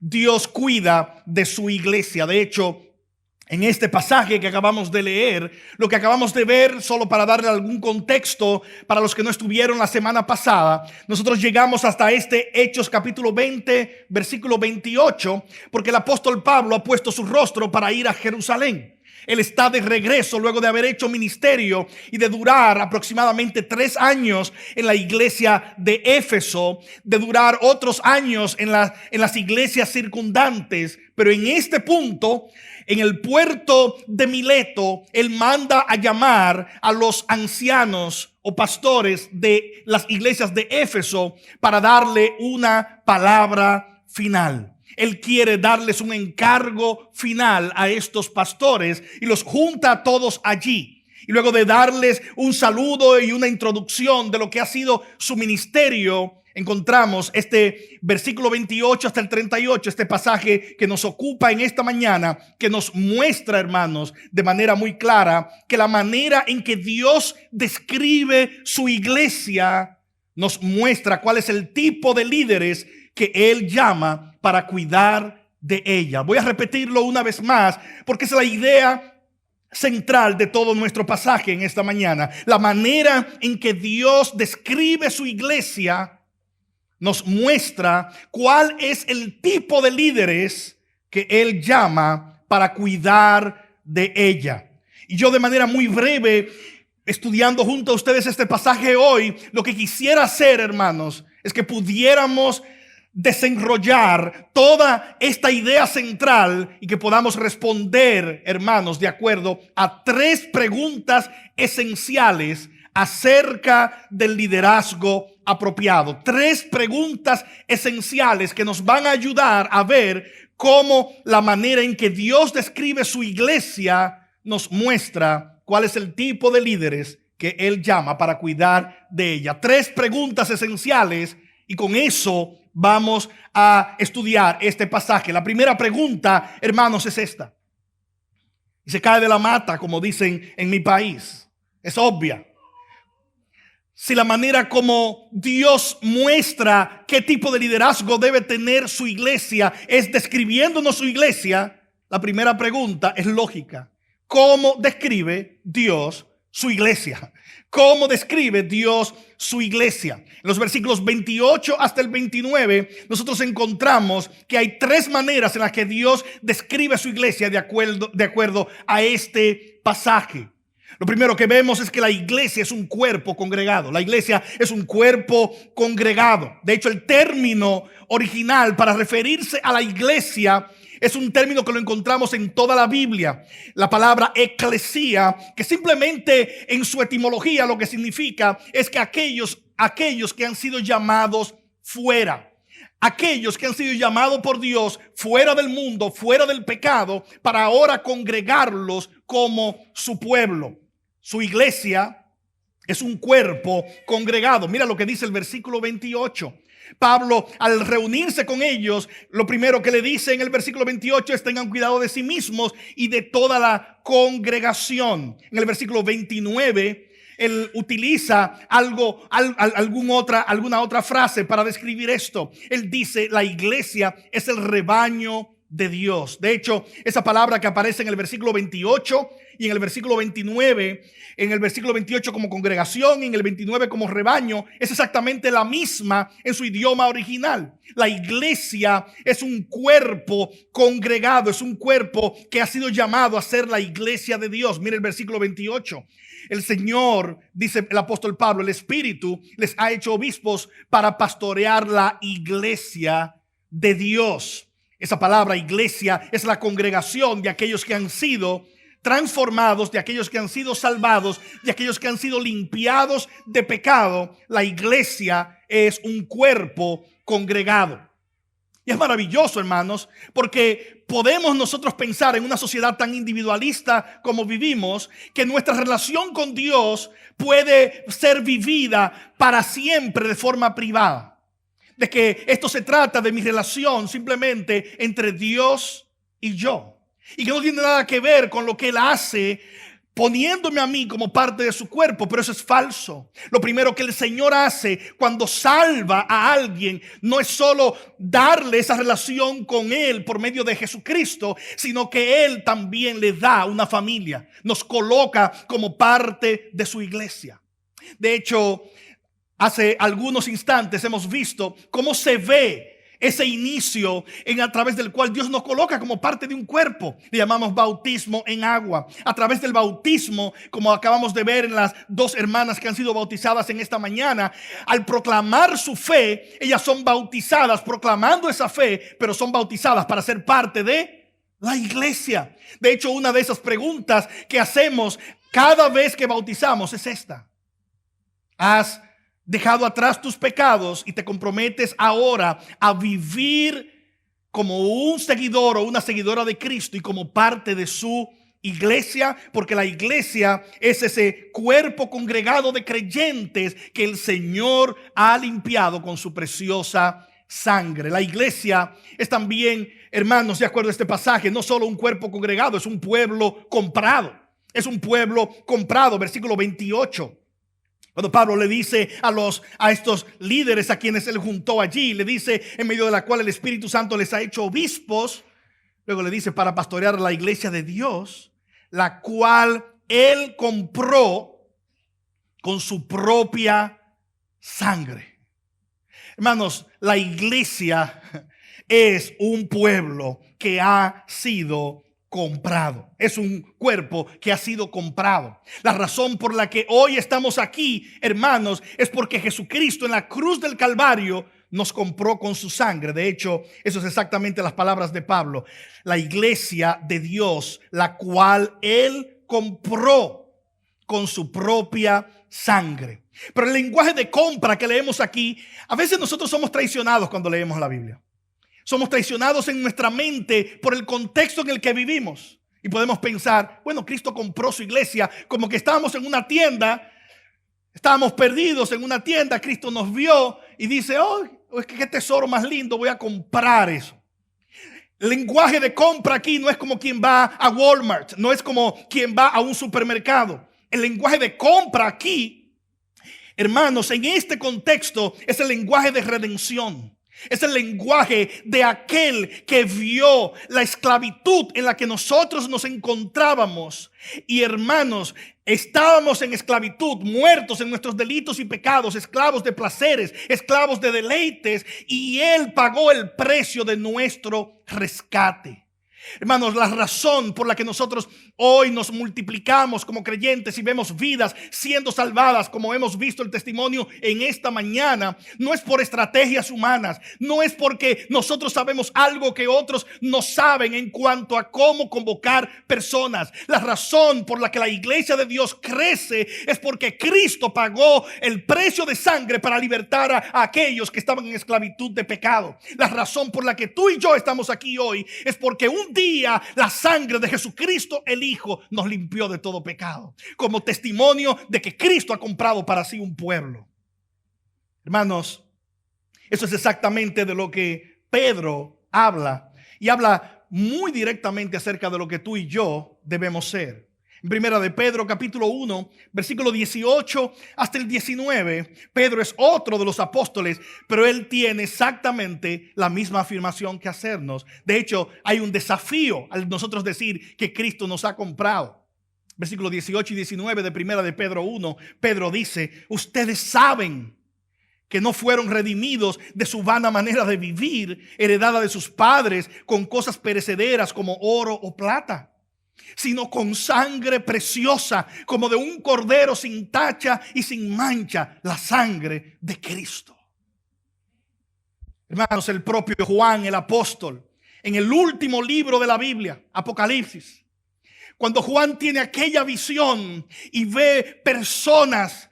Dios cuida de su iglesia. De hecho, en este pasaje que acabamos de leer, lo que acabamos de ver, solo para darle algún contexto para los que no estuvieron la semana pasada, nosotros llegamos hasta este Hechos capítulo 20, versículo 28, porque el apóstol Pablo ha puesto su rostro para ir a Jerusalén. Él está de regreso luego de haber hecho ministerio y de durar aproximadamente 3 años en la iglesia de Éfeso, de durar otros años en las iglesias circundantes. Pero en este punto, en el puerto de Mileto, él manda a llamar a los ancianos o pastores de las iglesias de Éfeso para darle una palabra final. Él quiere darles un encargo final a estos pastores y los junta a todos allí. Y luego de darles un saludo y una introducción de lo que ha sido su ministerio, encontramos este versículo 28 hasta el 38, este pasaje que nos ocupa en esta mañana, que nos muestra, hermanos, de manera muy clara que la manera en que Dios describe su iglesia nos muestra cuál es el tipo de líderes que Él llama para cuidar de ella. Voy a repetirlo una vez más porque es la idea central de todo nuestro pasaje en esta mañana. La manera en que Dios describe su iglesia nos muestra cuál es el tipo de líderes que Él llama para cuidar de ella. Y yo, de manera muy breve, estudiando junto a ustedes este pasaje hoy, lo que quisiera hacer, hermanos, es que pudiéramos desenrollar toda esta idea central y que podamos responder, hermanos, de acuerdo a 3 preguntas esenciales acerca del liderazgo apropiado. 3 preguntas esenciales que nos van a ayudar a ver cómo la manera en que Dios describe su iglesia nos muestra cuál es el tipo de líderes que Él llama para cuidar de ella. 3 preguntas esenciales, y con eso vamos a estudiar este pasaje. La primera pregunta, hermanos, es esta. Y se cae de la mata, como dicen en mi país. Es obvia. Si la manera como Dios muestra qué tipo de liderazgo debe tener su iglesia es describiéndonos su iglesia, la primera pregunta es lógica. ¿Cómo describe Dios su iglesia? ¿Cómo describe Dios su iglesia? En los versículos 28 hasta el 29, nosotros encontramos que hay 3 maneras en las que Dios describe su iglesia de acuerdo a este pasaje. Lo primero que vemos es que la iglesia es un cuerpo congregado. La iglesia es un cuerpo congregado. De hecho, el término original para referirse a la iglesia es un término que lo encontramos en toda la Biblia. La palabra eclesía, que simplemente en su etimología lo que significa es que aquellos que han sido llamados fuera. Aquellos que han sido llamados por Dios fuera del mundo, fuera del pecado, para ahora congregarlos como su pueblo. Su iglesia es un cuerpo congregado. Mira lo que dice el versículo 28. Pablo, al reunirse con ellos, lo primero que le dice en el versículo 28 es: tengan cuidado de sí mismos y de toda la congregación. En el versículo 29 él utiliza alguna otra frase para describir esto. Él dice: la iglesia es el rebaño de Dios. De hecho, esa palabra que aparece en el versículo 28 y en el versículo 29, en el versículo 28 como congregación y en el 29 como rebaño, es exactamente la misma en su idioma original. La iglesia es un cuerpo congregado, es un cuerpo que ha sido llamado a ser la iglesia de Dios. Mira el versículo 28. El Señor, dice el apóstol Pablo, el Espíritu les ha hecho obispos para pastorear la iglesia de Dios. Esa palabra iglesia es la congregación de aquellos que han sido transformados, de aquellos que han sido salvados, de aquellos que han sido limpiados de pecado. La iglesia es un cuerpo congregado. Y es maravilloso, hermanos, porque podemos nosotros pensar en una sociedad tan individualista como vivimos, que nuestra relación con Dios puede ser vivida para siempre de forma privada. De que esto se trata de mi relación simplemente entre Dios y yo. Y que no tiene nada que ver con lo que Él hace poniéndome a mí como parte de su cuerpo, pero eso es falso. Lo primero que el Señor hace cuando salva a alguien no es solo darle esa relación con Él por medio de Jesucristo, sino que Él también le da una familia, nos coloca como parte de su iglesia. De hecho, hace algunos instantes hemos visto cómo se ve ese inicio a través del cual Dios nos coloca como parte de un cuerpo. Le llamamos bautismo en agua. A través del bautismo, como acabamos de ver en las dos hermanas que han sido bautizadas en esta mañana, al proclamar su fe, ellas son bautizadas proclamando esa fe, pero son bautizadas para ser parte de la iglesia. De hecho, una de esas preguntas que hacemos cada vez que bautizamos es esta: ¿has dejado atrás tus pecados y te comprometes ahora a vivir como un seguidor o una seguidora de Cristo y como parte de su iglesia? Porque la iglesia es ese cuerpo congregado de creyentes que el Señor ha limpiado con su preciosa sangre. La iglesia es también, hermanos, de acuerdo a este pasaje, no solo un cuerpo congregado, es un pueblo comprado. Es un pueblo comprado, versículo 28. Cuando Pablo le dice a estos líderes a quienes él juntó allí, le dice en medio de la cual el Espíritu Santo les ha hecho obispos, luego le dice para pastorear la iglesia de Dios, la cual él compró con su propia sangre. Hermanos, la iglesia es un pueblo que ha sido comprado. Es un cuerpo que ha sido comprado. La razón por la que hoy estamos aquí, hermanos, es porque Jesucristo en la cruz del Calvario nos compró con su sangre. De hecho, eso es exactamente las palabras de Pablo. La iglesia de Dios, la cual Él compró con su propia sangre. Pero el lenguaje de compra que leemos aquí, a veces nosotros somos traicionados cuando leemos la Biblia. Somos traicionados en nuestra mente por el contexto en el que vivimos. Y podemos pensar, bueno, Cristo compró su iglesia, como que estábamos en una tienda, estábamos perdidos en una tienda, Cristo nos vio y dice, oh, es que qué tesoro más lindo, voy a comprar eso. El lenguaje de compra aquí no es como quien va a Walmart, no es como quien va a un supermercado. El lenguaje de compra aquí, hermanos, en este contexto es el lenguaje de redención. Es el lenguaje de aquel que vio la esclavitud en la que nosotros nos encontrábamos. Y hermanos, estábamos en esclavitud, muertos en nuestros delitos y pecados, esclavos de placeres, esclavos de deleites. Y Él pagó el precio de nuestro rescate. Hermanos, la razón por la que nosotros hoy nos multiplicamos como creyentes y vemos vidas siendo salvadas, como hemos visto el testimonio en esta mañana, no es por estrategias humanas, no es porque nosotros sabemos algo que otros no saben en cuanto a cómo convocar personas. La razón por la que la iglesia de Dios crece es porque Cristo pagó el precio de sangre para libertar a aquellos que estaban en esclavitud de pecado. La razón por la que tú y yo estamos aquí hoy es porque un día la sangre de Jesucristo el Hijo nos limpió de todo pecado, como testimonio de que Cristo ha comprado para sí un pueblo. Hermanos, eso es exactamente de lo que Pedro habla, y habla muy directamente acerca de lo que tú y yo debemos ser. En primera de Pedro capítulo 1 versículo 18 hasta el 19, Pedro es otro de los apóstoles, pero él tiene exactamente la misma afirmación que hacernos. De hecho, hay un desafío al nosotros decir que Cristo nos ha comprado. Versículos 18 y 19 de primera de Pedro 1, Pedro dice: ustedes saben que no fueron redimidos de su vana manera de vivir, heredada de sus padres, con cosas perecederas como oro o plata, sino con sangre preciosa, como de un cordero sin tacha y sin mancha, la sangre de Cristo. Hermanos, el propio Juan el apóstol, en el último libro de la Biblia, Apocalipsis, cuando Juan tiene aquella visión y ve personas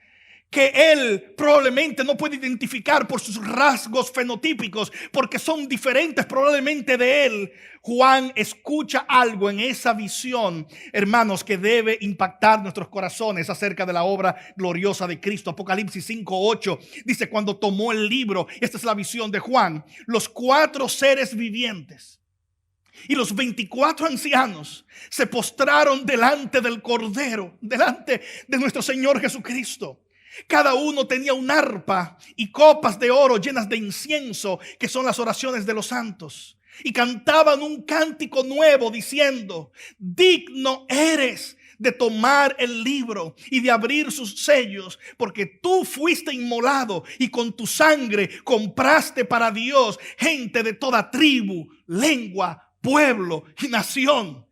que él probablemente no puede identificar por sus rasgos fenotípicos, porque son diferentes probablemente de él, Juan escucha algo en esa visión, hermanos, que debe impactar nuestros corazones acerca de la obra gloriosa de Cristo. Apocalipsis 5:8 dice: cuando tomó el libro, esta es la visión de Juan, los 4 seres vivientes Y los 24 ancianos se postraron delante del Cordero, delante de nuestro Señor Jesucristo. Cada uno tenía un arpa y copas de oro llenas de incienso, que son las oraciones de los santos. Y cantaban un cántico nuevo diciendo: digno eres de tomar el libro y de abrir sus sellos, porque tú fuiste inmolado y con tu sangre compraste para Dios gente de toda tribu, lengua, pueblo y nación.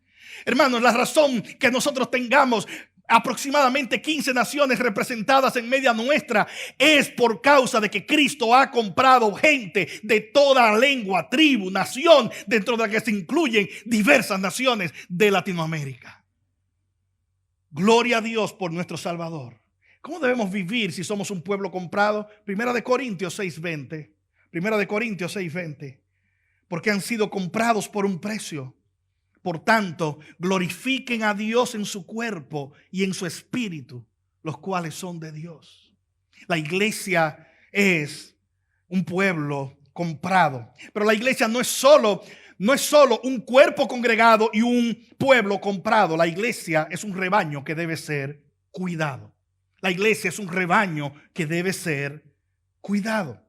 Hermanos, la razón que nosotros tengamos aproximadamente 15 naciones representadas en media nuestra es por causa de que Cristo ha comprado gente de toda lengua, tribu, nación, dentro de la que se incluyen diversas naciones de Latinoamérica. Gloria a Dios por nuestro Salvador. ¿Cómo debemos vivir si somos un pueblo comprado? Primera de Corintios 6:20. Primera de Corintios 6:20. Porque han sido comprados por un precio. Por tanto, glorifiquen a Dios en su cuerpo y en su espíritu, los cuales son de Dios. La iglesia es un pueblo comprado. Pero la iglesia no es solo un cuerpo congregado y un pueblo comprado. La iglesia es un rebaño que debe ser cuidado. La iglesia es un rebaño que debe ser cuidado.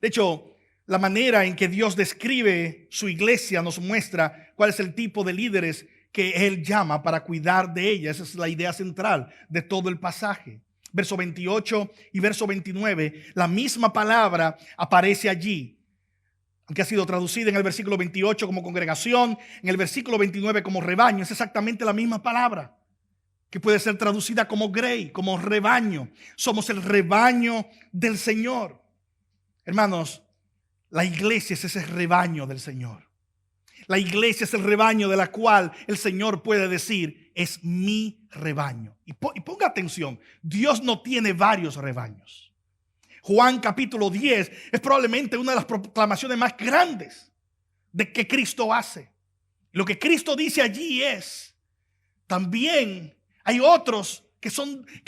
De hecho, la manera en que Dios describe su iglesia nos muestra cuál es el tipo de líderes que Él llama para cuidar de ella. Esa es la idea central de todo el pasaje. Verso 28 y verso 29, la misma palabra aparece allí, aunque ha sido traducida en el versículo 28 como congregación, en el versículo 29 como rebaño. Es exactamente la misma palabra que puede ser traducida como grey, como rebaño. Somos el rebaño del Señor. Hermanos, la iglesia es ese rebaño del Señor. La iglesia es el rebaño de la cual el Señor puede decir: es mi rebaño. Y ponga atención, Dios no tiene varios rebaños. Juan capítulo 10 es probablemente una de las proclamaciones más grandes de que Cristo hace. Lo que Cristo dice allí es: también hay otros que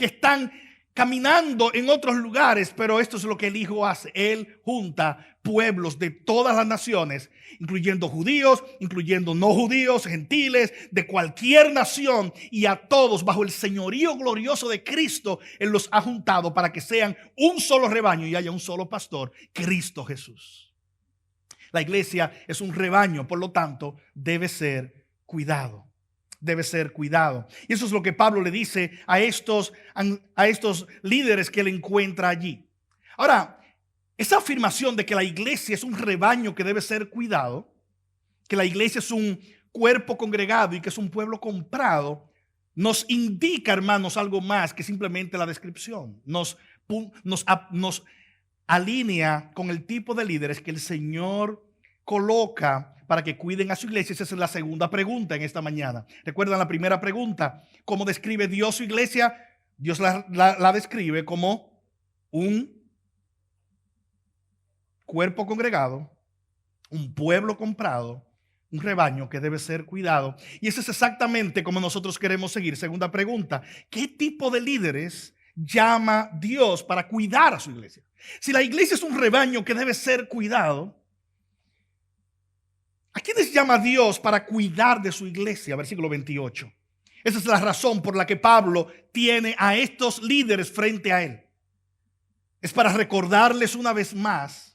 están caminando en otros lugares, pero esto es lo que el Hijo hace. Él junta pueblos de todas las naciones, incluyendo judíos, incluyendo no judíos, gentiles, de cualquier nación, y a todos bajo el señorío glorioso de Cristo. Él los ha juntado para que sean un solo rebaño y haya un solo pastor, Cristo Jesús. La iglesia es un rebaño, por lo tanto, debe ser cuidado. Debe ser cuidado. Y eso es lo que Pablo le dice a estos líderes que él encuentra allí. Ahora, esa afirmación de que la iglesia es un rebaño que debe ser cuidado, que la iglesia es un cuerpo congregado y que es un pueblo comprado, nos indica, hermanos, algo más que simplemente la descripción. Nos alinea con el tipo de líderes que el Señor coloca para que cuiden a su iglesia. Esa es la segunda pregunta en esta mañana. ¿Recuerdan la primera pregunta? ¿Cómo describe Dios su iglesia? Dios la describe como un cuerpo congregado, un pueblo comprado, un rebaño que debe ser cuidado. Y eso es exactamente como nosotros queremos seguir. Segunda pregunta: ¿qué tipo de líderes llama Dios para cuidar a su iglesia? Si la iglesia es un rebaño que debe ser cuidado, ¿a quiénes llama Dios para cuidar de su iglesia? Versículo 28. Esa es la razón por la que Pablo tiene a estos líderes frente a él. Es para recordarles una vez más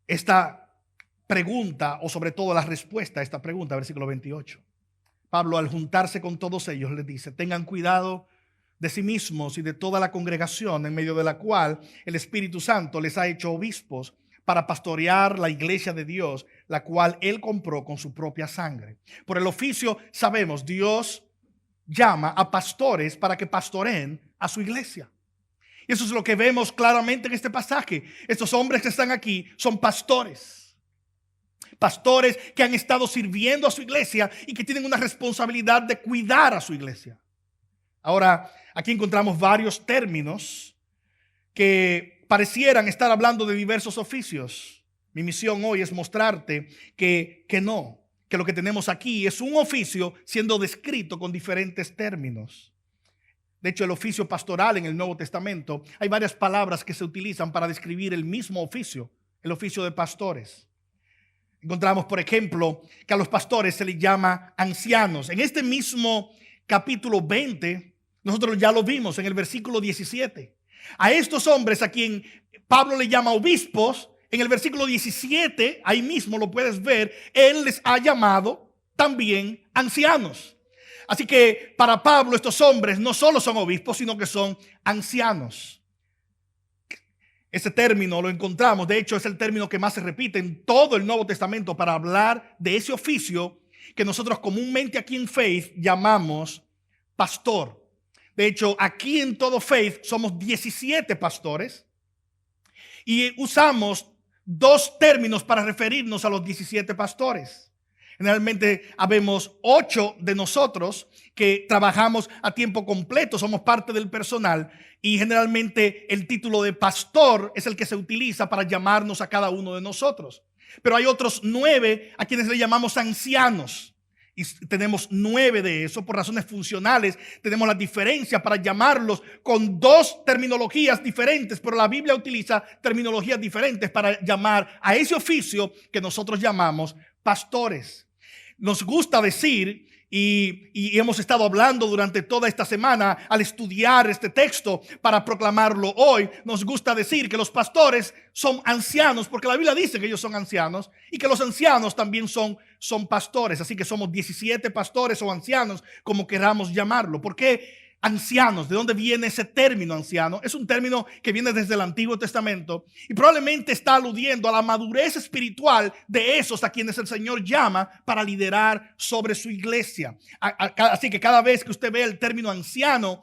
esta pregunta, o sobre todo la respuesta a esta pregunta, versículo 28. Pablo, al juntarse con todos ellos, les dice: tengan cuidado de sí mismos y de toda la congregación en medio de la cual el Espíritu Santo les ha hecho obispos para pastorear la iglesia de Dios, la cual Él compró con su propia sangre. Por el oficio sabemos, Dios llama a pastores para que pastoreen a su iglesia. Y eso es lo que vemos claramente en este pasaje. Estos hombres que están aquí son pastores. Pastores que han estado sirviendo a su iglesia y que tienen una responsabilidad de cuidar a su iglesia. Ahora, aquí encontramos varios términos que parecieran estar hablando de diversos oficios. Mi misión hoy es mostrarte que lo que tenemos aquí es un oficio siendo descrito con diferentes términos. De hecho, el oficio pastoral en el Nuevo Testamento, hay varias palabras que se utilizan para describir el mismo oficio, el oficio de pastores. Encontramos, por ejemplo, que a los pastores se les llama ancianos. En este mismo capítulo 20, nosotros ya lo vimos en el versículo 17. A estos hombres a quien Pablo le llama obispos, en el versículo 17, ahí mismo lo puedes ver, él les ha llamado también ancianos. Así que para Pablo estos hombres no solo son obispos, sino que son ancianos. Ese término lo encontramos, de hecho es el término que más se repite en todo el Nuevo Testamento para hablar de ese oficio que nosotros comúnmente aquí en Faith llamamos pastor. De hecho, aquí en todo Faith somos 17 pastores y usamos dos términos para referirnos a los 17 pastores. Generalmente habemos 8 de nosotros que trabajamos a tiempo completo, somos parte del personal y generalmente el título de pastor es el que se utiliza para llamarnos a cada uno de nosotros. Pero hay otros 9 a quienes le llamamos ancianos y tenemos 9 de esos por razones funcionales. Tenemos la diferencia para llamarlos con dos terminologías diferentes, pero la Biblia utiliza terminologías diferentes para llamar a ese oficio que nosotros llamamos pastores. Nos gusta decir, y hemos estado hablando durante toda esta semana al estudiar este texto para proclamarlo hoy, nos gusta decir que los pastores son ancianos porque la Biblia dice que ellos son ancianos y que los ancianos también son pastores. Así que somos 17 pastores o ancianos, como queramos llamarlo. ¿Por qué ancianos? ¿De dónde viene ese término anciano? Es un término que viene desde el Antiguo Testamento y probablemente está aludiendo a la madurez espiritual de esos a quienes el Señor llama para liderar sobre su iglesia. Así que cada vez que usted ve el término anciano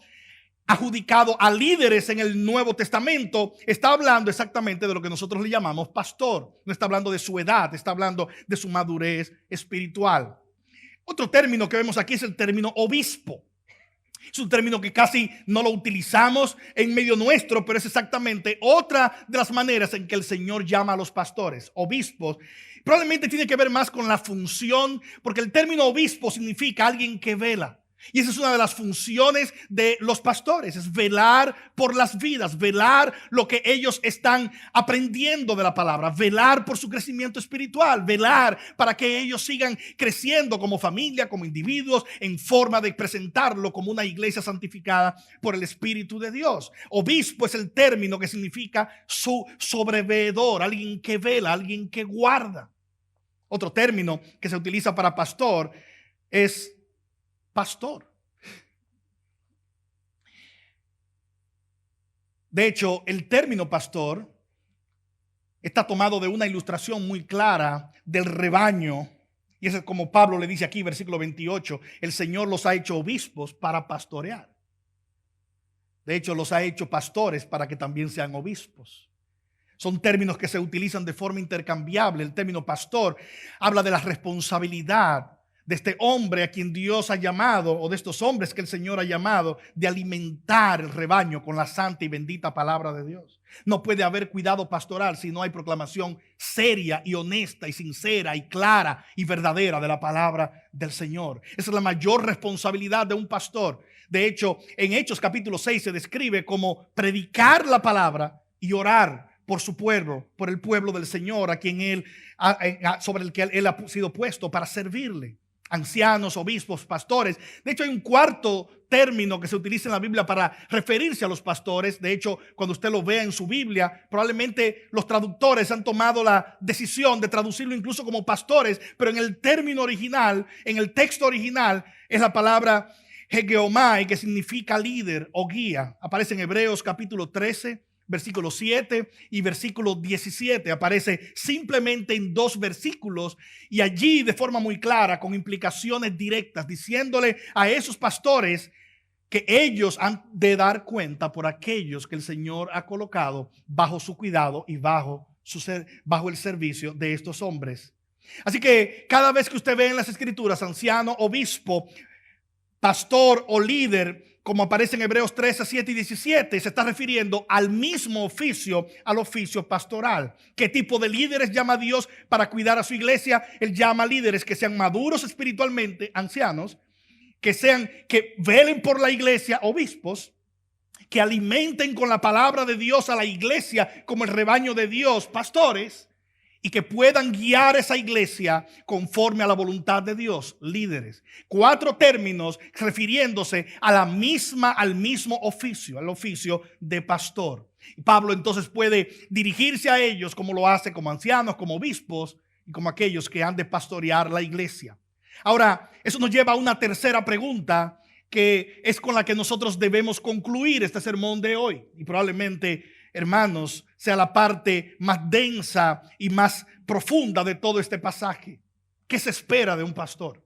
adjudicado a líderes en el Nuevo Testamento, está hablando exactamente de lo que nosotros le llamamos pastor. No está hablando de su edad, está hablando de su madurez espiritual. Otro término que vemos aquí es el término obispo. Es un término que casi no lo utilizamos en medio nuestro, pero es exactamente otra de las maneras en que el Señor llama a los pastores, obispos. Probablemente tiene que ver más con la función, porque el término obispo significa alguien que vela. Y esa es una de las funciones de los pastores, es velar por las vidas, velar lo que ellos están aprendiendo de la palabra, velar por su crecimiento espiritual, velar para que ellos sigan creciendo como familia, como individuos, en forma de presentarlo como una iglesia santificada por el Espíritu de Dios. Obispo es el término que significa su sobreveedor, alguien que vela, alguien que guarda. Otro término que se utiliza para pastor es pastor. De hecho, el término pastor está tomado de una ilustración muy clara del rebaño. Y es como Pablo le dice aquí, versículo 28, el Señor los ha hecho obispos para pastorear. De hecho, los ha hecho pastores para que también sean obispos. Son términos que se utilizan de forma intercambiable. El término pastor habla de la responsabilidad de este hombre a quien Dios ha llamado, o de estos hombres que el Señor ha llamado, de alimentar el rebaño con la santa y bendita palabra de Dios. No puede haber cuidado pastoral si no hay proclamación seria y honesta y sincera y clara y verdadera de la palabra del Señor. Esa es la mayor responsabilidad de un pastor. De hecho, en Hechos capítulo 6 se describe como predicar la palabra y orar por su pueblo, por el pueblo del Señor, a quien sobre el que él ha sido puesto para servirle. Ancianos, obispos, pastores. De hecho, hay un cuarto término que se utiliza en la Biblia para referirse a los pastores. De hecho, cuando usted lo vea en su Biblia, probablemente los traductores han tomado la decisión de traducirlo incluso como pastores, pero en el término original, en el texto original, es la palabra hegeomai, que significa líder o guía. Aparece en Hebreos capítulo 13, versículo 7 y versículo 17. Aparece simplemente en dos versículos y allí de forma muy clara, con implicaciones directas, diciéndole a esos pastores que ellos han de dar cuenta por aquellos que el Señor ha colocado bajo su cuidado y bajo el servicio de estos hombres. Así que cada vez que usted ve en las Escrituras anciano, obispo, pastor o líder, como aparece en Hebreos 13, 7 y 17, se está refiriendo al mismo oficio, al oficio pastoral. ¿Qué tipo de líderes llama Dios para cuidar a su iglesia? Él llama líderes que sean maduros espiritualmente, ancianos, que velen por la iglesia, obispos, que alimenten con la palabra de Dios a la iglesia como el rebaño de Dios, pastores, y que puedan guiar esa iglesia conforme a la voluntad de Dios. Líderes. 4 términos refiriéndose a al mismo oficio, al oficio de pastor. Y Pablo entonces puede dirigirse a ellos como lo hace como ancianos, como obispos y como aquellos que han de pastorear la iglesia. Ahora, eso nos lleva a una tercera pregunta que es con la que nosotros debemos concluir este sermón de hoy. Y probablemente, hermanos, sea la parte más densa y más profunda de todo este pasaje. ¿Qué se espera de un pastor?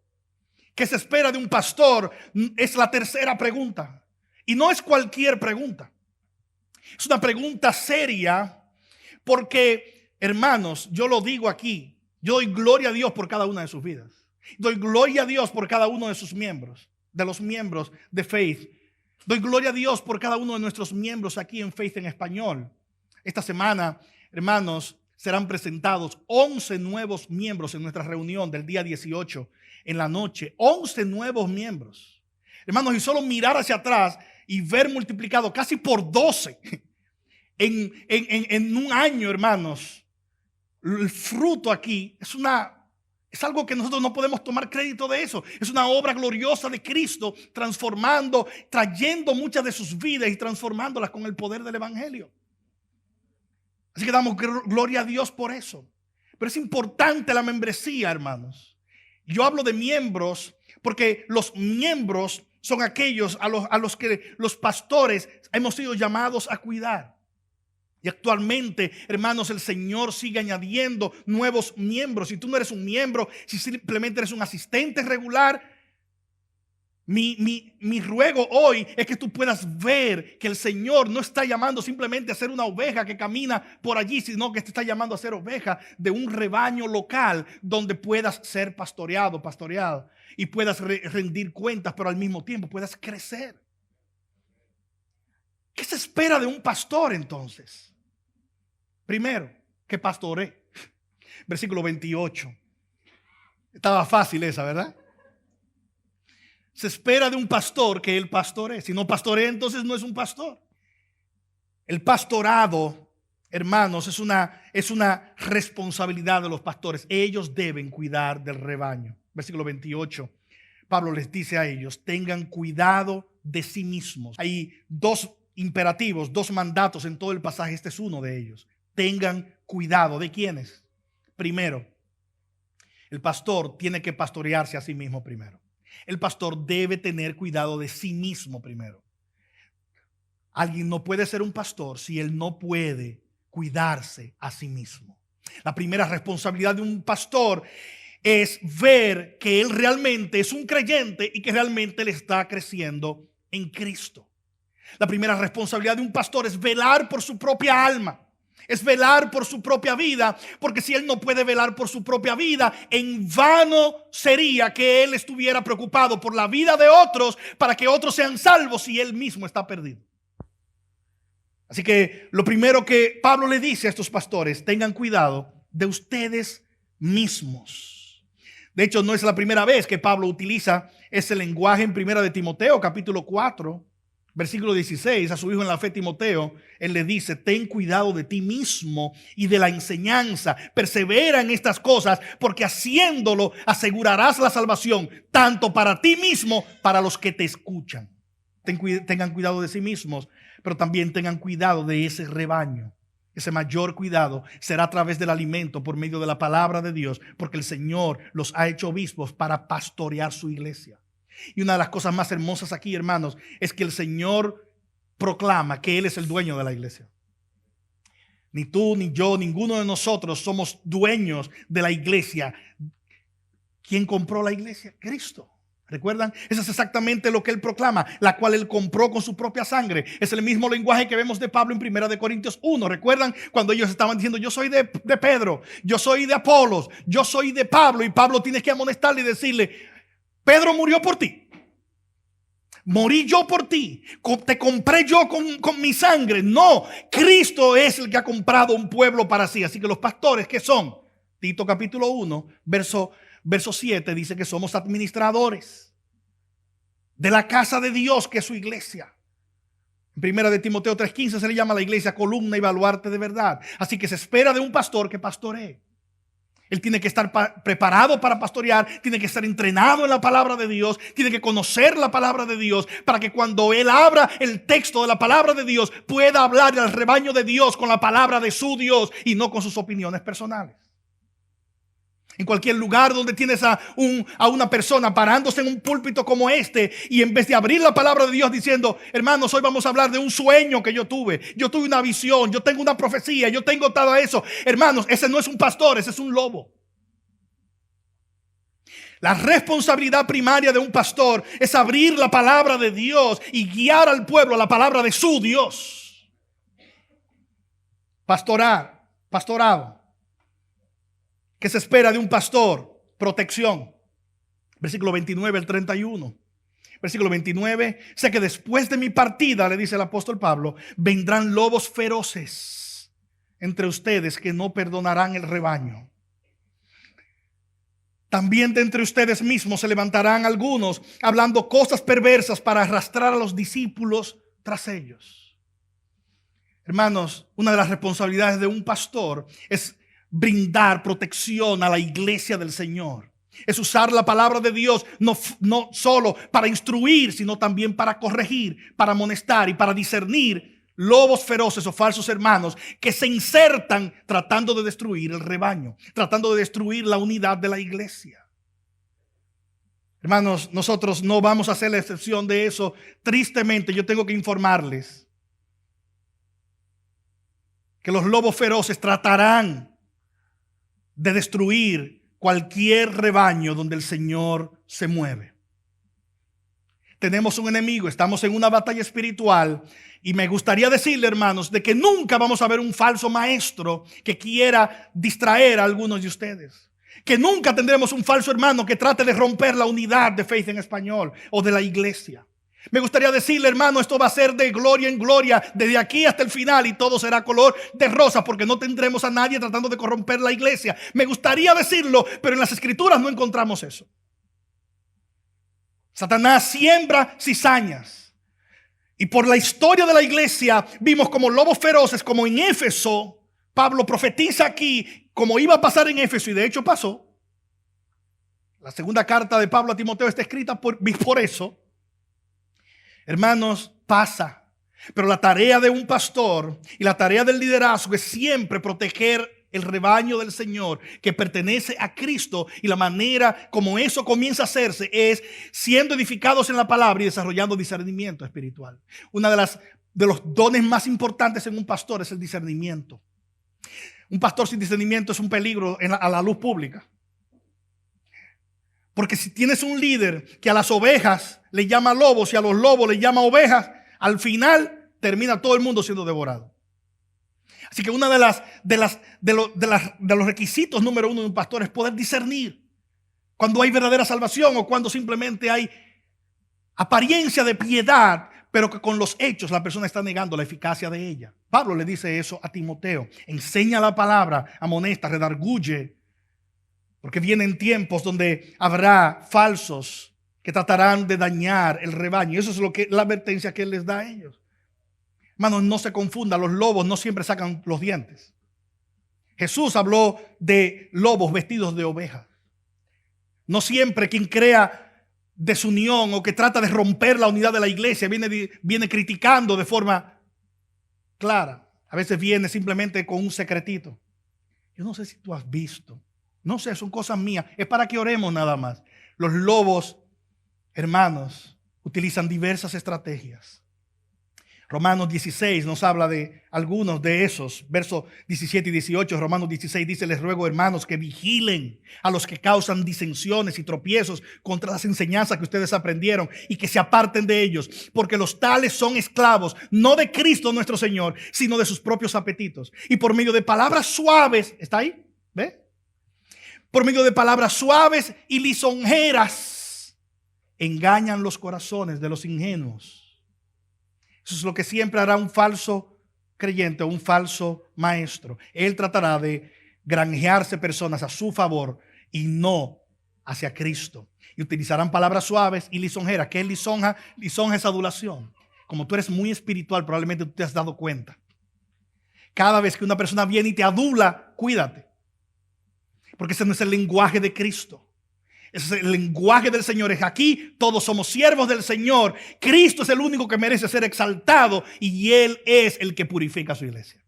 ¿Qué se espera de un pastor? Es la tercera pregunta. Y no es cualquier pregunta. Es una pregunta seria porque, hermanos, yo lo digo aquí, yo doy gloria a Dios por cada una de sus vidas. Doy gloria a Dios por cada uno de sus miembros, de los miembros de Faith. Doy gloria a Dios por cada uno de nuestros miembros aquí en Faith en Español. Esta semana, hermanos, serán presentados 11 nuevos miembros en nuestra reunión del día 18 en la noche. 11 nuevos miembros. Hermanos, y solo mirar hacia atrás y ver multiplicado casi por 12 en un año, hermanos. El fruto aquí es algo que nosotros no podemos tomar crédito de eso. Es una obra gloriosa de Cristo transformando, trayendo muchas de sus vidas y transformándolas con el poder del evangelio. Así que damos gloria a Dios por eso. Pero es importante la membresía, hermanos. Yo hablo de miembros porque los miembros son aquellos a los que los pastores hemos sido llamados a cuidar. Y actualmente, hermanos, el Señor sigue añadiendo nuevos miembros. Si tú no eres un miembro, si simplemente eres un asistente regular, mi ruego hoy es que tú puedas ver que el Señor no está llamando simplemente a ser una oveja que camina por allí, sino que te está llamando a ser oveja de un rebaño local donde puedas ser pastoreado y puedas rendir cuentas, pero al mismo tiempo puedas crecer. ¿Qué se espera de un pastor entonces? Primero, que pastoree. Versículo 28. Estaba fácil esa, ¿verdad? Se espera de un pastor que él pastoree. Si no pastorea, entonces no es un pastor. El pastorado, hermanos, es una responsabilidad de los pastores. Ellos deben cuidar del rebaño. Versículo 28. Pablo les dice a ellos, tengan cuidado de sí mismos. Hay 2 imperativos, 2 mandatos en todo el pasaje. Este es uno de ellos. Tengan cuidado. ¿De quiénes? Primero, el pastor tiene que pastorearse a sí mismo primero. El pastor debe tener cuidado de sí mismo primero. Alguien no puede ser un pastor si él no puede cuidarse a sí mismo. La primera responsabilidad de un pastor es ver que él realmente es un creyente y que realmente le está creciendo en Cristo. La primera responsabilidad de un pastor es velar por su propia alma. Es velar por su propia vida, porque si él no puede velar por su propia vida, en vano sería que él estuviera preocupado por la vida de otros para que otros sean salvos si él mismo está perdido. Así que lo primero que Pablo le dice a estos pastores, tengan cuidado de ustedes mismos. De hecho, no es la primera vez que Pablo utiliza ese lenguaje en 1 de Timoteo, capítulo 4. Versículo 16, a su hijo en la fe Timoteo, él le dice, ten cuidado de ti mismo y de la enseñanza, persevera en estas cosas, porque haciéndolo asegurarás la salvación, tanto para ti mismo, para los que te escuchan. Tengan cuidado de sí mismos, pero también tengan cuidado de ese rebaño. Ese mayor cuidado será a través del alimento por medio de la palabra de Dios, porque el Señor los ha hecho obispos para pastorear su iglesia. Y una de las cosas más hermosas aquí, hermanos, es que el Señor proclama que Él es el dueño de la iglesia. Ni tú, ni yo, ninguno de nosotros somos dueños de la iglesia. ¿Quién compró la iglesia? Cristo. ¿Recuerdan? Eso es exactamente lo que Él proclama, la cual Él compró con su propia sangre. Es el mismo lenguaje que vemos de Pablo en 1 de Corintios 1. ¿Recuerdan? Cuando ellos estaban diciendo, yo soy de Pedro, yo soy de Apolos, yo soy de Pablo. Y Pablo tiene que amonestarle y decirle, Pedro murió por ti. Morí yo por ti. Te compré yo con mi sangre. No, Cristo es el que ha comprado un pueblo para sí. Así que los pastores, ¿qué son? Tito capítulo 1, verso 7 dice que somos administradores de la casa de Dios, que es su iglesia. En 1 de Timoteo 3:15 se le llama a la iglesia columna y baluarte de verdad. Así que se espera de un pastor que pastoree. Él tiene que estar preparado para pastorear, tiene que estar entrenado en la palabra de Dios, tiene que conocer la palabra de Dios para que cuando él abra el texto de la palabra de Dios pueda hablar al rebaño de Dios con la palabra de su Dios y no con sus opiniones personales. En cualquier lugar donde tienes a una persona parándose en un púlpito como este y en vez de abrir la palabra de Dios diciendo, hermanos, hoy vamos a hablar de un sueño que yo tuve una visión, yo tengo una profecía, yo tengo todo eso. Hermanos, ese no es un pastor, ese es un lobo. La responsabilidad primaria de un pastor es abrir la palabra de Dios y guiar al pueblo a la palabra de su Dios. Pastorado. ¿Qué se espera de un pastor? Protección. Versículo 29 al 31. Versículo 29. Sé que después de mi partida, le dice el apóstol Pablo, vendrán lobos feroces entre ustedes que no perdonarán el rebaño. También de entre ustedes mismos se levantarán algunos hablando cosas perversas para arrastrar a los discípulos tras ellos. Hermanos, una de las responsabilidades de un pastor es brindar protección a la iglesia del Señor. Es usar la palabra de Dios no solo para instruir, sino también para corregir, para amonestar y para discernir lobos feroces o falsos hermanos que se insertan tratando de destruir el rebaño, tratando de destruir la unidad de la iglesia. Hermanos, nosotros no vamos a hacer la excepción de eso. Tristemente, yo tengo que informarles que los lobos feroces tratarán de destruir cualquier rebaño donde el Señor se mueve. Tenemos un enemigo, estamos en una batalla espiritual y me gustaría decirle, hermanos, de que nunca vamos a ver un falso maestro que quiera distraer a algunos de ustedes. Que nunca tendremos un falso hermano que trate de romper la unidad de Faith en Español o de la iglesia. Me gustaría decirle, hermano, esto va a ser de gloria en gloria desde aquí hasta el final y todo será color de rosa porque no tendremos a nadie tratando de corromper la iglesia. Me gustaría decirlo, pero en las escrituras no encontramos eso. Satanás siembra cizañas y por la historia de la iglesia vimos como lobos feroces, como en Éfeso. Pablo profetiza aquí como iba a pasar en Éfeso y de hecho pasó. La segunda carta de Pablo a Timoteo está escrita por eso. Hermanos, pasa. Pero la tarea de un pastor y la tarea del liderazgo es siempre proteger el rebaño del Señor que pertenece a Cristo. Y la manera como eso comienza a hacerse es siendo edificados en la palabra y desarrollando discernimiento espiritual. Una de los dones más importantes en un pastor es el discernimiento. Un pastor sin discernimiento es un peligro a la luz pública. Porque si tienes un líder que a las ovejas le llama lobos y a los lobos le llama ovejas, al final termina todo el mundo siendo devorado. Así que una de los requisitos número uno de un pastor es poder discernir cuando hay verdadera salvación o cuando simplemente hay apariencia de piedad, pero que con los hechos la persona está negando la eficacia de ella. Pablo le dice eso a Timoteo. Enseña la palabra, amonesta, redarguye. Porque vienen tiempos donde habrá falsos que tratarán de dañar el rebaño. Eso es la advertencia que él les da a ellos. Hermanos, no se confunda, los lobos no siempre sacan los dientes. Jesús habló de lobos vestidos de ovejas. No siempre quien crea desunión o que trata de romper la unidad de la iglesia viene criticando de forma clara. A veces viene simplemente con un secretito. Yo no sé si tú has visto. No sé, son cosas mías. Es para que oremos nada más. Los lobos, hermanos, utilizan diversas estrategias. Romanos 16 nos habla de algunos de esos. Versos 17 y 18, Romanos 16 dice: les ruego, hermanos, que vigilen a los que causan disensiones y tropiezos contra las enseñanzas que ustedes aprendieron y que se aparten de ellos, porque los tales son esclavos, no de Cristo nuestro Señor, sino de sus propios apetitos. Y por medio de palabras suaves, ¿está ahí? ¿Ve? Por medio de palabras suaves y lisonjeras engañan los corazones de los ingenuos. Eso es lo que siempre hará un falso creyente o un falso maestro. Él tratará de granjearse personas a su favor y no hacia Cristo. Y utilizarán palabras suaves y lisonjeras. ¿Qué es lisonja? Lisonja es adulación. Como tú eres muy espiritual, probablemente tú te has dado cuenta. Cada vez que una persona viene y te adula, cuídate. Porque ese no es el lenguaje de Cristo. Ese es el lenguaje del Señor. Es aquí todos somos siervos del Señor. Cristo es el único que merece ser exaltado y Él es el que purifica a su iglesia.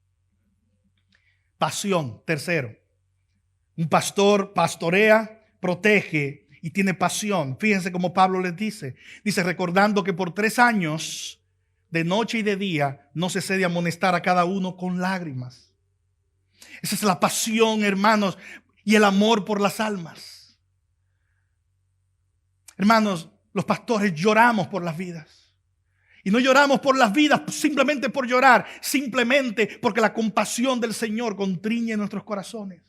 Pasión, tercero. Un pastor pastorea, protege y tiene pasión. Fíjense cómo Pablo les dice. Dice, recordando que por 3 años, de noche y de día, no cesé de amonestar a cada uno con lágrimas. Esa es la pasión, hermanos, y el amor por las almas. Hermanos, los pastores lloramos por las vidas. Y no lloramos por las vidas simplemente por llorar, simplemente porque la compasión del Señor contriñe nuestros corazones.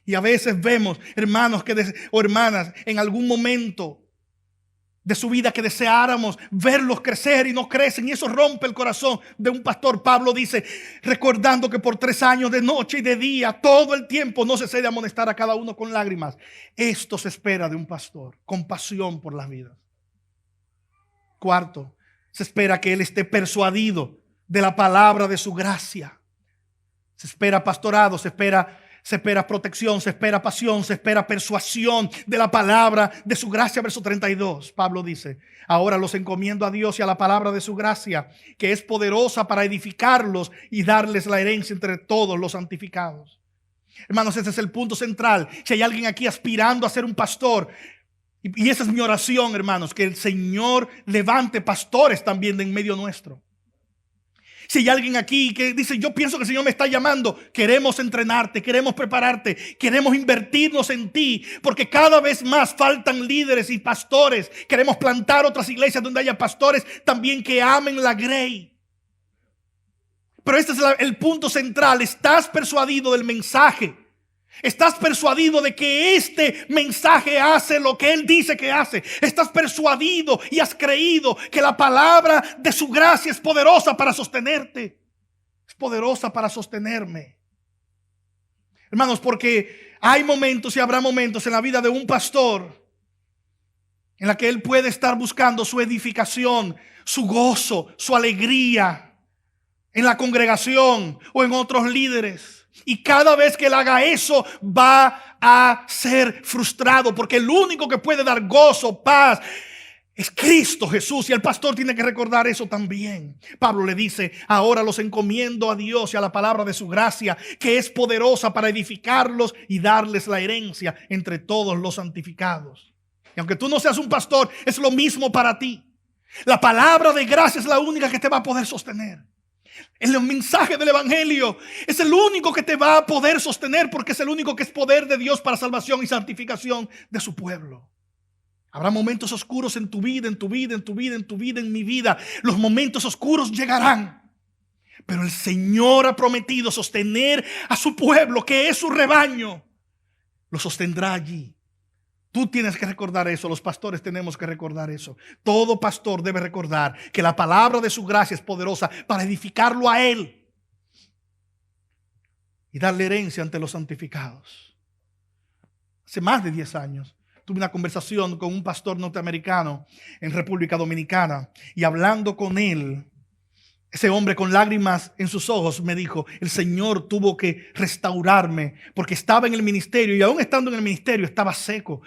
Y a veces vemos hermanos o hermanas en algún momento de su vida que deseáramos verlos crecer y no crecen, y eso rompe el corazón de un pastor. Pablo dice, recordando que por 3 años de noche y de día, todo el tiempo no cesé de amonestar a cada uno con lágrimas. Esto se espera de un pastor, compasión por las vidas. Cuarto, se espera que él esté persuadido de la palabra de su gracia. Se espera pastorado, se espera protección, se espera pasión, se espera persuasión de la palabra de su gracia. Verso 32, Pablo dice, ahora los encomiendo a Dios y a la palabra de su gracia, que es poderosa para edificarlos y darles la herencia entre todos los santificados. Hermanos, ese es el punto central. Si hay alguien aquí aspirando a ser un pastor, y esa es mi oración, hermanos, que el Señor levante pastores también de en medio nuestro. Si hay alguien aquí que dice, yo pienso que el Señor me está llamando, queremos entrenarte, queremos prepararte, queremos invertirnos en ti, porque cada vez más faltan líderes y pastores. Queremos plantar otras iglesias donde haya pastores también que amen la grey. Pero este es el punto central. ¿Estás persuadido del mensaje? ¿Estás persuadido de que este mensaje hace lo que Él dice que hace? ¿Estás persuadido y has creído que la palabra de su gracia es poderosa para sostenerte? Es poderosa para sostenerme. Hermanos, porque hay momentos y habrá momentos en la vida de un pastor en la que él puede estar buscando su edificación, su gozo, su alegría en la congregación o en otros líderes. Y cada vez que él haga eso va a ser frustrado, porque el único que puede dar gozo, paz, es Cristo Jesús. Y el pastor tiene que recordar eso también. Pablo le dice, ahora los encomiendo a Dios y a la palabra de su gracia, que es poderosa para edificarlos y darles la herencia entre todos los santificados. Y aunque tú no seas un pastor, es lo mismo para ti. La palabra de gracia es la única que te va a poder sostener. El mensaje del evangelio es el único que te va a poder sostener, porque es el único que es poder de Dios para salvación y santificación de su pueblo. Habrá momentos oscuros en tu vida, en tu vida, en tu vida, en tu vida, en mi vida. Los momentos oscuros llegarán, pero el Señor ha prometido sostener a su pueblo, que es su rebaño. Lo sostendrá allí. Tú tienes que recordar eso, los pastores tenemos que recordar eso. Todo pastor debe recordar que la palabra de su gracia es poderosa para edificarlo a él y darle herencia ante los santificados. Hace más de 10 años tuve una conversación con un pastor norteamericano en República Dominicana, y hablando con él, ese hombre con lágrimas en sus ojos me dijo, el Señor tuvo que restaurarme porque estaba en el ministerio, y aún estando en el ministerio estaba seco.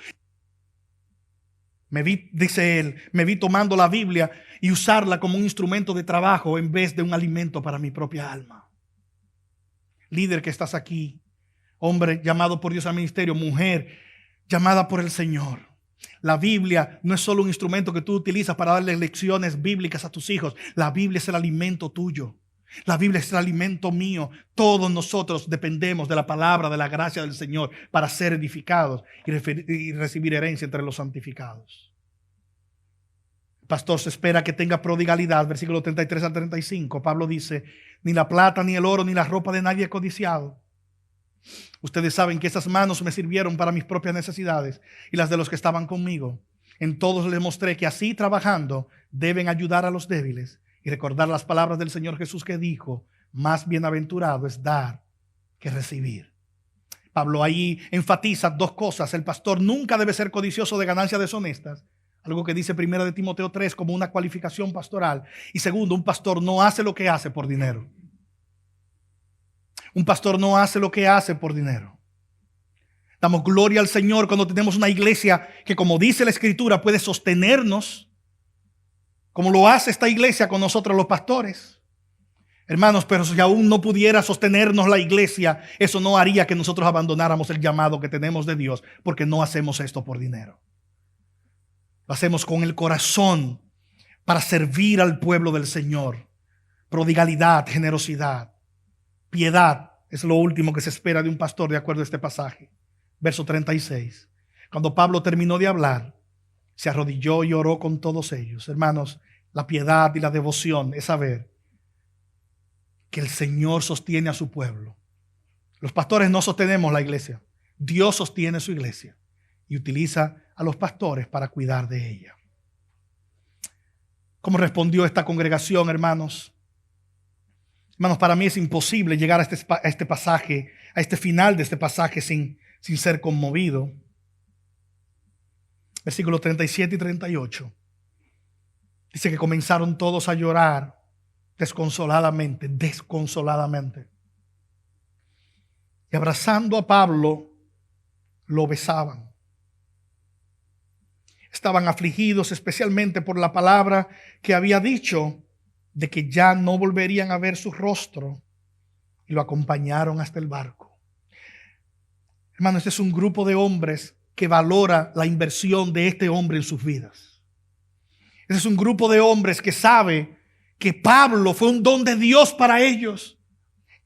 Dice él, me vi tomando la Biblia y usarla como un instrumento de trabajo en vez de un alimento para mi propia alma. Líder que estás aquí, hombre llamado por Dios al ministerio, mujer llamada por el Señor. La Biblia no es solo un instrumento que tú utilizas para darle lecciones bíblicas a tus hijos. La Biblia es el alimento tuyo. La Biblia es el alimento mío. Todos nosotros dependemos de la palabra, de la gracia del Señor para ser edificados y recibir herencia entre los santificados. El pastor se espera que tenga prodigalidad. Versículo 33 al 35. Pablo dice, ni la plata, ni el oro, ni la ropa de nadie he codiciado. Ustedes saben que esas manos me sirvieron para mis propias necesidades y las de los que estaban conmigo. En todos les mostré que así trabajando deben ayudar a los débiles y recordar las palabras del Señor Jesús, que dijo, más bienaventurado es dar que recibir. Pablo ahí enfatiza 2 cosas. El pastor nunca debe ser codicioso de ganancias deshonestas, algo que dice 1 de Timoteo 3 como una cualificación pastoral. Y segundo, un pastor no hace lo que hace por dinero. Un pastor no hace lo que hace por dinero. Damos gloria al Señor cuando tenemos una iglesia que, como dice la Escritura, puede sostenernos, como lo hace esta iglesia con nosotros los pastores. Hermanos, pero si aún no pudiera sostenernos la iglesia, eso no haría que nosotros abandonáramos el llamado que tenemos de Dios, porque no hacemos esto por dinero. Lo hacemos con el corazón para servir al pueblo del Señor. Prodigalidad, generosidad, piedad es lo último que se espera de un pastor, de acuerdo a este pasaje. Verso 36. Cuando Pablo terminó de hablar, se arrodilló y oró con todos ellos. Hermanos, la piedad y la devoción es saber que el Señor sostiene a su pueblo. Los pastores no sostenemos la iglesia. Dios sostiene su iglesia y utiliza a los pastores para cuidar de ella. ¿Cómo respondió esta congregación, hermanos? Hermanos, para mí es imposible llegar a este pasaje, a este final de este pasaje sin ser conmovido. Versículos 37 y 38. Dice que comenzaron todos a llorar desconsoladamente. Y abrazando a Pablo, lo besaban. Estaban afligidos especialmente por la palabra que había dicho de que ya no volverían a ver su rostro, y lo acompañaron hasta el barco. Hermano, este es un grupo de hombres que valora la inversión de este hombre en sus vidas. Este es un grupo de hombres que sabe que Pablo fue un don de Dios para ellos,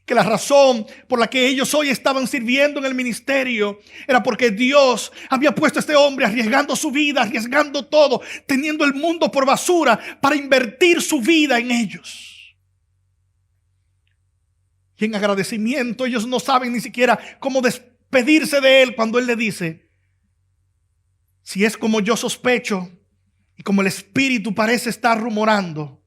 que la razón por la que ellos hoy estaban sirviendo en el ministerio era porque Dios había puesto a este hombre arriesgando su vida, arriesgando todo, teniendo el mundo por basura para invertir su vida en ellos. Y en agradecimiento ellos no saben ni siquiera cómo despedirse de él cuando él le dice: si es como yo sospecho y como el Espíritu parece estar rumorando,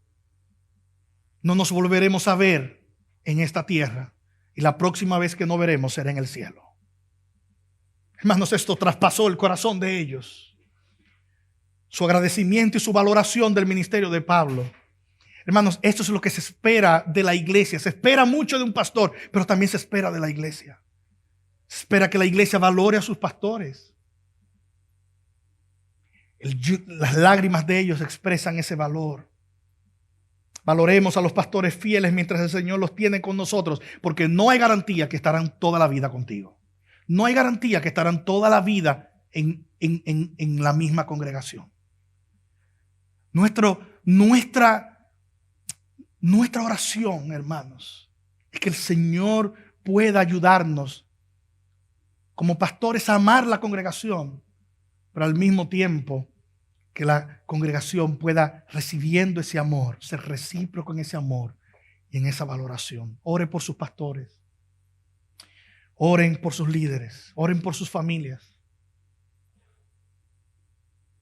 no nos volveremos a ver en esta tierra, y la próxima vez que nos veremos será en el cielo. Hermanos, esto traspasó el corazón de ellos. Su agradecimiento y su valoración del ministerio de Pablo. Hermanos, esto es lo que se espera de la iglesia. Se espera mucho de un pastor, pero también se espera de la iglesia. Se espera que la iglesia valore a sus pastores. Las lágrimas de ellos expresan ese valor. Valoremos a los pastores fieles mientras el Señor los tiene con nosotros, porque no hay garantía que estarán toda la vida contigo. No hay garantía que estarán toda la vida en la misma congregación. Nuestra oración, hermanos, es que el Señor pueda ayudarnos como pastores a amar la congregación, pero al mismo tiempo que la congregación pueda, recibiendo ese amor, ser recíproco en ese amor y en esa valoración. Ore por sus pastores. Oren por sus líderes. Oren por sus familias.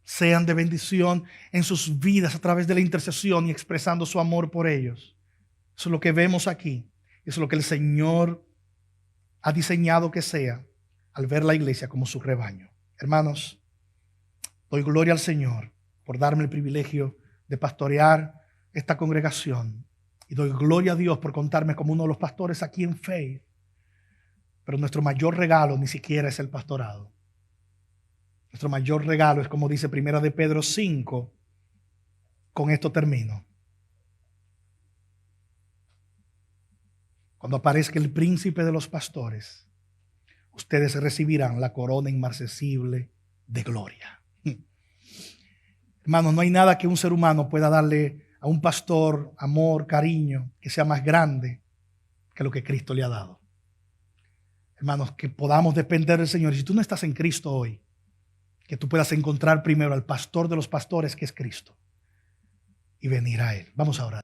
Sean de bendición en sus vidas a través de la intercesión y expresando su amor por ellos. Eso es lo que vemos aquí. Eso es lo que el Señor ha diseñado que sea al ver la iglesia como su rebaño. Hermanos, doy gloria al Señor por darme el privilegio de pastorear esta congregación. Y doy gloria a Dios por contarme como uno de los pastores aquí en Faith. Pero nuestro mayor regalo ni siquiera es el pastorado. Nuestro mayor regalo es, como dice 1 de Pedro 5. Con esto termino. Cuando aparezca el príncipe de los pastores, ustedes recibirán la corona inmarcesible de gloria. Hermanos, no hay nada que un ser humano pueda darle a un pastor, amor, cariño, que sea más grande que lo que Cristo le ha dado. Hermanos, que podamos depender del Señor. Y si tú no estás en Cristo hoy, que tú puedas encontrar primero al pastor de los pastores, que es Cristo, y venir a Él. Vamos a orar.